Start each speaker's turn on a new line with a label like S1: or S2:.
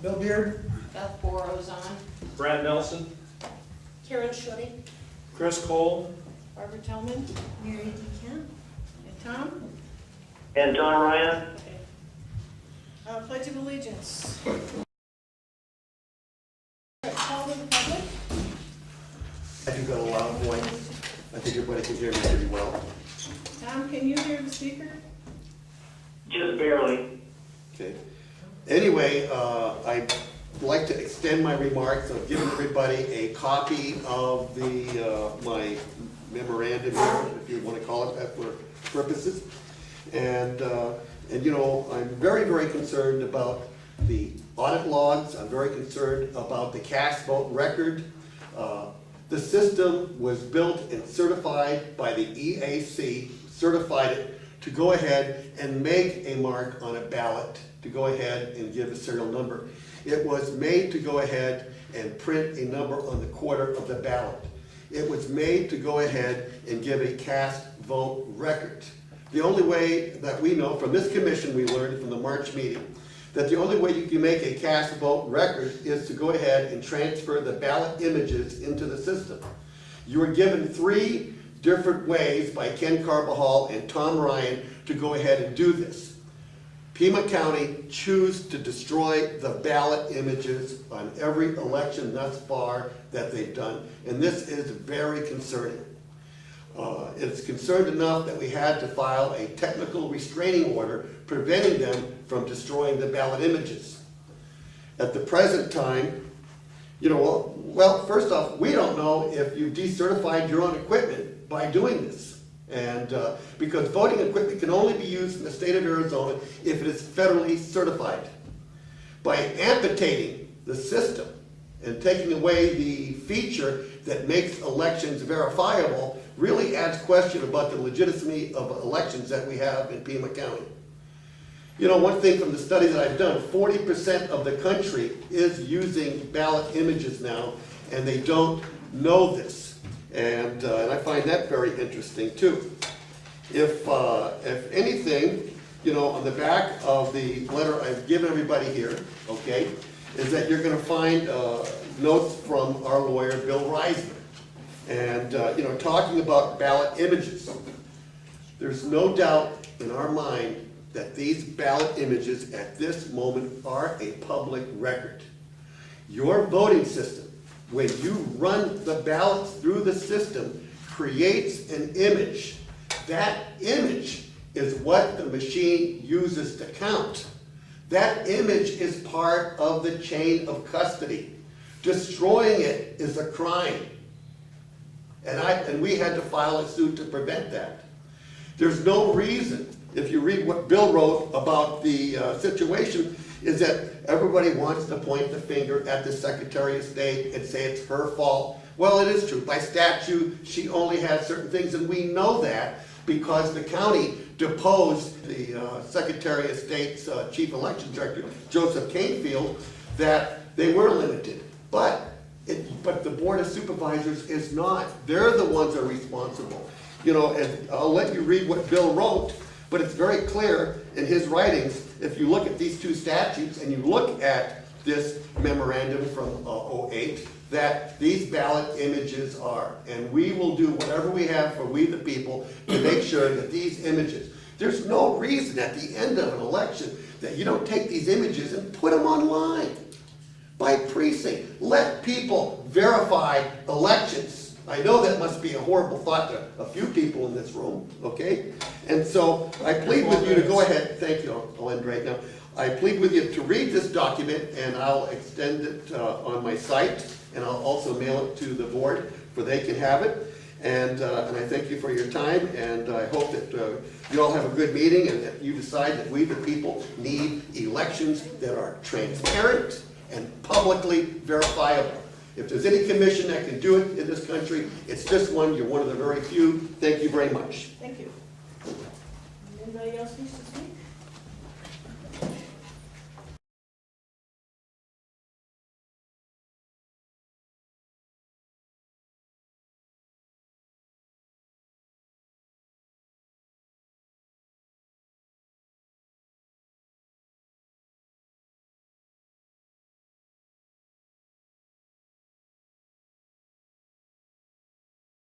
S1: Bill Beard.
S2: Beth Borrows on.
S3: Brad Nelson,
S2: Karen Schutte.
S3: Chris Cole,
S2: Barbara Tillman. Mary DeKent. And Tom.
S4: And Don Ryan.
S2: Okay. Pledge of Allegiance. Call to the public.
S1: I do got a loud voice. I think everybody can hear me pretty well.
S2: Tom, can you hear the speaker?
S4: Just barely.
S1: Okay. Anyway, I'd like to extend my remarks. I've given everybody a copy of the my memorandum here, if you want to call it that for purposes. And you know, I'm very, very concerned about the audit logs. I'm very concerned about the cast vote record. The system was built and certified by the EAC, certified it to go ahead and make a mark on a ballot, to go ahead and give a serial number. It was made to go ahead and print a number on the quarter of the ballot. It was made to go ahead and give a cast vote record. The only way that we know from this commission, we learned from the March meeting, that the only way you can make a cast vote record is to go ahead and transfer the ballot images into the system. You were given 3 different ways by Ken Carbajal and Tom Ryan to go ahead and do this. Pima County chose to destroy the ballot images on every election thus far that they've done, and this is very concerning. It's concerned enough that we had to file a technical restraining order preventing them from destroying the ballot images. At the present time, you know, well, first off, we don't know if you decertified your own equipment by doing this. And because voting equipment can only be used in the state of Arizona if it is federally certified. By amputating the system and taking away the feature that makes elections verifiable really adds question about the legitimacy of elections that we have in Pima County. You know, one thing from the study that I've done, 40% of the country is using ballot images now, and they don't know this. And I find that very interesting too. If anything, you know, on the back of the letter I've given everybody here, okay, is that you're going to find notes from our lawyer, Bill Reisner. And, you know, talking about ballot images. There's no doubt in our mind that these ballot images at this moment are a public record. Your voting system, when you run the ballots through the system, creates an image. That image is what the machine uses to count. That image is part of the chain of custody. Destroying it is a crime. And we had to file a suit to prevent that. There's no reason, if you read what Bill wrote about the situation, is that everybody wants to point the finger at the Secretary of State and say it's her fault. Well, it is true. By statute, she only has certain things, and we know that because the county deposed the Secretary of State's Chief Election Director, Joseph Canfield, that they were limited. But the Board of Supervisors is not. They're the ones that are responsible. You know, and I'll let you read what Bill wrote, but it's very clear in his writings, if you look at these 2 statutes and you look at this memorandum from 08, that these ballot images are. And we will do whatever we have for we the people to make sure that these images, there's no reason at the end of an election that you don't take these images and put them online. By precinct. Let people verify elections. I know that must be a horrible thought to a few people in this room, okay? And so I plead with you to go ahead. Thank you. I'll end right now. I plead with you to read this document, and I'll extend it on my site, and I'll also mail it to the board for they can have it. And I thank you for your time, and I hope that you all have a good meeting and that you decide that we the people need elections that are transparent and publicly verifiable. If there's any commission that can do it in this country, it's this one. You're one of the very few. Thank you very much.
S2: Thank you. Anybody else wish to speak?